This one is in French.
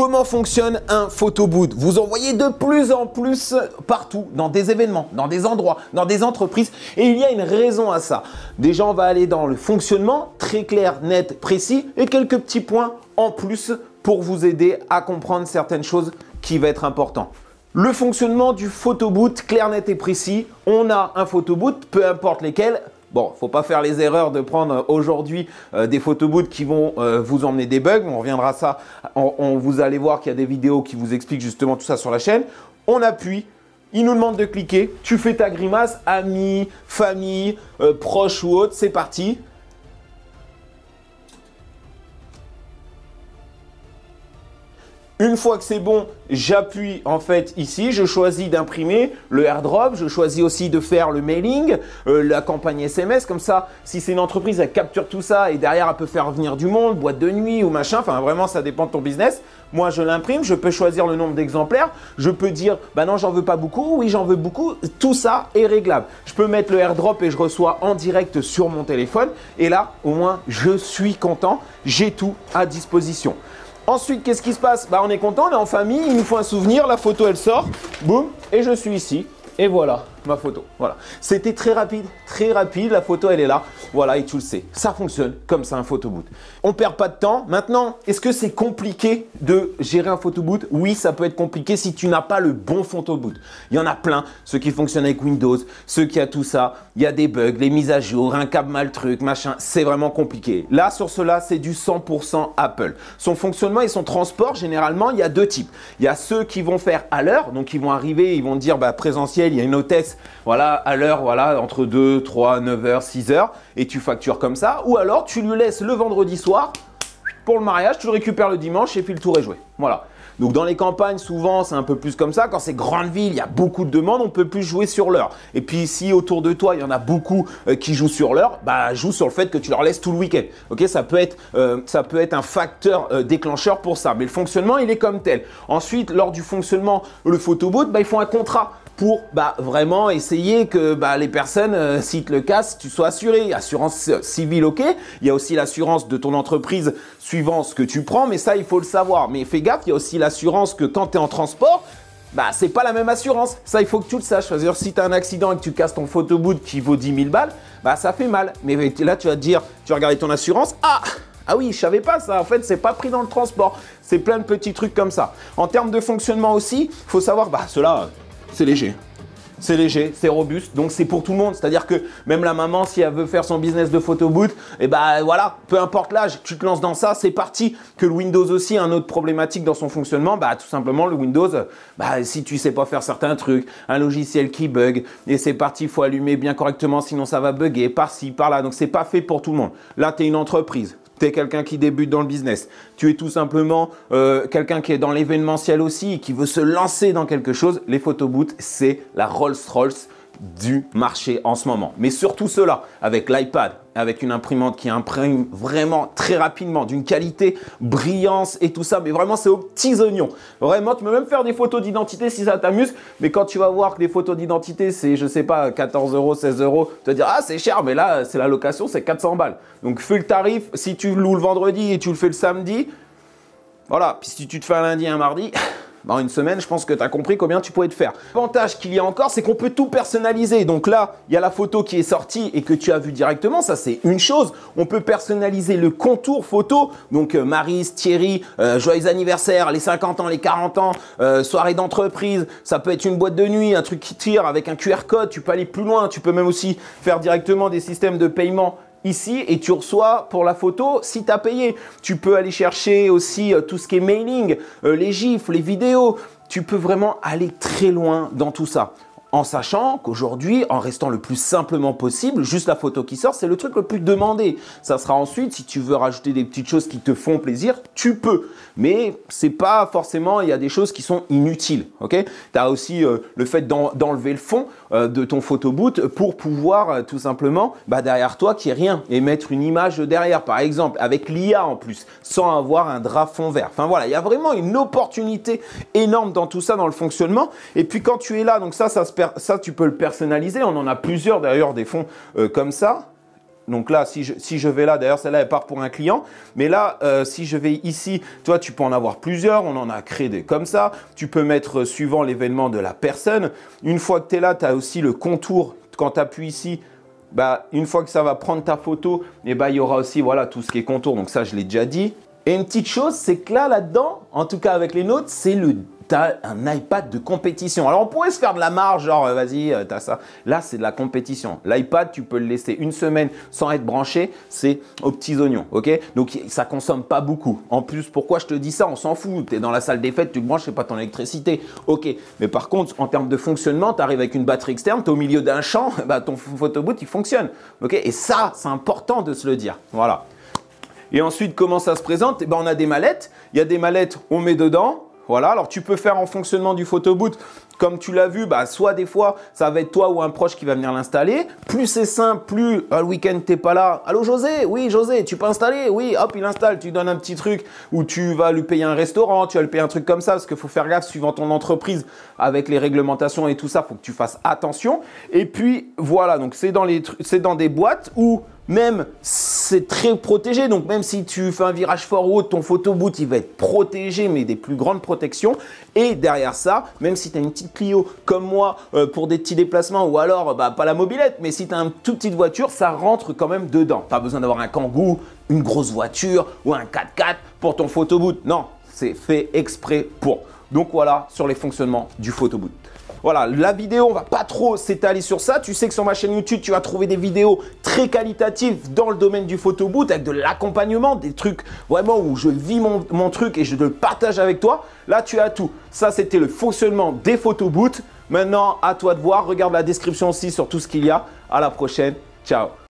Comment fonctionne un photo booth? Vous en voyez de plus en plus partout, dans des événements, dans des endroits, dans des entreprises. Et il y a une raison à ça. Déjà, on va aller dans le fonctionnement, très clair, net, précis, et quelques petits points en plus pour vous aider à comprendre certaines choses qui vont être importantes. Le fonctionnement du photo booth, clair, net et précis. On a un photo booth, peu importe lesquels. Bon, faut pas faire les erreurs de prendre aujourd'hui des photo booths qui vont vous emmener des bugs. On reviendra à ça. Vous allez voir qu'il y a des vidéos qui vous expliquent justement tout ça sur la chaîne. On appuie. Il nous demande de cliquer. Tu fais ta grimace, amis, famille, proches ou autres. C'est parti. Une fois que c'est bon, j'appuie en fait ici, je choisis d'imprimer le airdrop, je choisis aussi de faire le mailing, la campagne SMS, comme ça, si c'est une entreprise, elle capture tout ça et derrière, elle peut faire venir du monde, boîte de nuit ou machin, enfin vraiment, ça dépend de ton business. Moi, je l'imprime, je peux choisir le nombre d'exemplaires, je peux dire, bah non, j'en veux pas beaucoup, oui, j'en veux beaucoup, tout ça est réglable. Je peux mettre le airdrop et je reçois en direct sur mon téléphone et là, au moins, je suis content, j'ai tout à disposition. Ensuite, qu'est-ce qui se passe? Bah, on est content, on est en famille, il nous faut un souvenir, la photo elle sort, boum, et je suis ici. Et voilà ma photo. Voilà. C'était très rapide, la photo elle est là. Voilà, et tu le sais, ça fonctionne comme ça un photo booth. On perd pas de temps. Maintenant, est-ce que c'est compliqué de gérer un photo booth? Oui, ça peut être compliqué si tu n'as pas le bon photo booth. Il y en a plein, ceux qui fonctionnent avec Windows, ceux qui a tout ça, il y a des bugs, les mises à jour, un câble mal truc, machin, c'est vraiment compliqué. Là, sur cela, c'est du 100% Apple. Son fonctionnement et son transport, généralement, il y a deux types. Il y a ceux qui vont faire à l'heure, donc ils vont arriver, ils vont dire bah, présentiel, il y a une hôtesse, voilà, à l'heure, voilà, entre 2, 3, 9h, 6h, et tu factures comme ça. Ou alors, tu lui laisses le vendredi soir pour le mariage, tu le récupères le dimanche et puis le tour est joué. Voilà. Donc, dans les campagnes, souvent, c'est un peu plus comme ça. Quand c'est grande ville, il y a beaucoup de demandes, on peut plus jouer sur l'heure. Et puis, si autour de toi, il y en a beaucoup qui jouent sur l'heure, bah, joue sur le fait que tu leur laisses tout le week-end. Ok, ça peut être un facteur déclencheur pour ça. Mais le fonctionnement, il est comme tel. Ensuite, lors du fonctionnement, le photo booth, bah, ils font un contrat pour vraiment essayer que les personnes, s'ils te le cassent, tu sois assuré. Assurance civile, ok. Il y a aussi l'assurance de ton entreprise suivant ce que tu prends, mais ça, il faut le savoir. Mais fais gaffe, il y a aussi l'assurance que quand tu es en transport, c'est pas la même assurance. Ça, il faut que tu le saches. C'est-à-dire, si tu as un accident et que tu casses ton photo booth qui vaut 10 000 balles, ça fait mal. Mais là, tu vas te dire, tu vas regarder ton assurance, ah oui, je savais pas ça. En fait, c'est pas pris dans le transport. C'est plein de petits trucs comme ça. En termes de fonctionnement aussi, il faut savoir, cela, c'est léger. C'est léger, c'est robuste, donc c'est pour tout le monde. C'est-à-dire que même la maman, si elle veut faire son business de photo booth, voilà, peu importe l'âge, tu te lances dans ça, c'est parti. Que le Windows aussi a une autre problématique dans son fonctionnement, tout simplement le Windows, si tu sais pas faire certains trucs, un logiciel qui bug, et c'est parti, il faut allumer bien correctement, sinon ça va bugger par-ci, par-là. Donc c'est pas fait pour tout le monde. Là, tu es une entreprise. Tu es quelqu'un qui débute dans le business, tu es tout simplement quelqu'un qui est dans l'événementiel aussi, qui veut se lancer dans quelque chose, les photo booths, c'est la Rolls-Royce du marché en ce moment. Mais surtout cela, avec l'iPad, avec une imprimante qui imprime vraiment très rapidement, d'une qualité, brillance et tout ça, mais vraiment c'est aux petits oignons. Vraiment, tu peux même faire des photos d'identité si ça t'amuse, mais quand tu vas voir que les photos d'identité, c'est, je sais pas, 14 €, 16 €, tu vas dire, ah c'est cher, mais là, c'est la location, c'est 400 balles. Donc fais le tarif, si tu loues le vendredi et tu le fais le samedi, voilà, puis si tu te fais un lundi et un mardi, une semaine, je pense que tu as compris combien tu pourrais te faire. L'avantage qu'il y a encore, c'est qu'on peut tout personnaliser. Donc là, il y a la photo qui est sortie et que tu as vue directement. Ça, c'est une chose. On peut personnaliser le contour photo. Donc, Maryse, Thierry, joyeux anniversaire, les 50 ans, les 40 ans, soirée d'entreprise. Ça peut être une boîte de nuit, un truc qui tire avec un QR code. Tu peux aller plus loin. Tu peux même aussi faire directement des systèmes de paiement ici et tu reçois pour la photo si tu as payé. Tu peux aller chercher aussi tout ce qui est mailing, les gifs, les vidéos. Tu peux vraiment aller très loin dans tout ça. En sachant qu'aujourd'hui, en restant le plus simplement possible, juste la photo qui sort, c'est le truc le plus demandé. Ça sera ensuite, si tu veux rajouter des petites choses qui te font plaisir, tu peux. Mais c'est pas forcément, il y a des choses qui sont inutiles. Okay, tu as aussi le fait d'enlever le fond de ton photo booth pour pouvoir tout simplement, derrière toi, qu'il n'y ait rien et mettre une image derrière, par exemple, avec l'IA en plus, sans avoir un drap fond vert. Enfin voilà, il y a vraiment une opportunité énorme dans tout ça, dans le fonctionnement. Et puis quand tu es là, donc ça tu peux le personnaliser. On en a plusieurs d'ailleurs, des fonds comme ça. Donc là, si je vais là, d'ailleurs, celle-là, elle part pour un client. Mais là, si je vais ici, toi, tu peux en avoir plusieurs. On en a créé des comme ça. Tu peux mettre suivant l'événement de la personne. Une fois que tu es là, tu as aussi le contour. Quand tu appuies ici, bah, une fois que ça va prendre ta photo, et bah, il y aura aussi voilà, tout ce qui est contour. Donc ça, je l'ai déjà dit. Et une petite chose, c'est que là-dedans, en tout cas avec les notes, c'est t'as un iPad de compétition. Alors, on pourrait se faire de la marge, genre, vas-y, t'as ça. Là, c'est de la compétition. L'iPad, tu peux le laisser une semaine sans être branché. C'est aux petits oignons, ok? Donc, ça consomme pas beaucoup. En plus, pourquoi je te dis ça? On s'en fout. Tu es dans la salle des fêtes, tu te branches, c'est pas ton électricité. Ok. Mais par contre, en termes de fonctionnement, tu arrives avec une batterie externe, tu es au milieu d'un champ, bah, ton photoboot, il fonctionne. Ok? Et ça, c'est important de se le dire. Voilà. Et ensuite, comment ça se présente? Eh ben, on a des mallettes. Il y a des mallettes, on met dedans. Voilà, alors tu peux faire en fonctionnement du photoboot, comme tu l'as vu, bah, soit des fois, ça va être toi ou un proche qui va venir l'installer. Plus c'est simple, plus le week-end, tu n'es pas là. Allô José? Oui, José, tu peux installer? Oui, hop, il installe. Tu donnes un petit truc où tu vas lui payer un restaurant, tu vas lui payer un truc comme ça, parce qu'il faut faire gaffe suivant ton entreprise avec les réglementations et tout ça, il faut que tu fasses attention. Et puis voilà, donc c'est dans des boîtes où même c'est très protégé, donc même si tu fais un virage fort ou autre, ton photoboot il va être protégé, mais des plus grandes protections. Et derrière ça, même si tu as une petite Clio comme moi pour des petits déplacements, ou alors bah, pas la mobilette, mais si tu as une toute petite voiture, ça rentre quand même dedans. Pas besoin d'avoir un Kangoo, une grosse voiture ou un 4x4 pour ton photoboot. Non, c'est fait exprès pour. Donc voilà sur les fonctionnements du photoboot. Voilà, la vidéo, on va pas trop s'étaler sur ça. Tu sais que sur ma chaîne YouTube, tu vas trouver des vidéos très qualitatives dans le domaine du photoboot avec de l'accompagnement, des trucs vraiment où je vis mon truc et je le partage avec toi. Là, tu as tout. Ça, c'était le fonctionnement des photoboots. Maintenant, à toi de voir. Regarde la description aussi sur tout ce qu'il y a. À la prochaine. Ciao.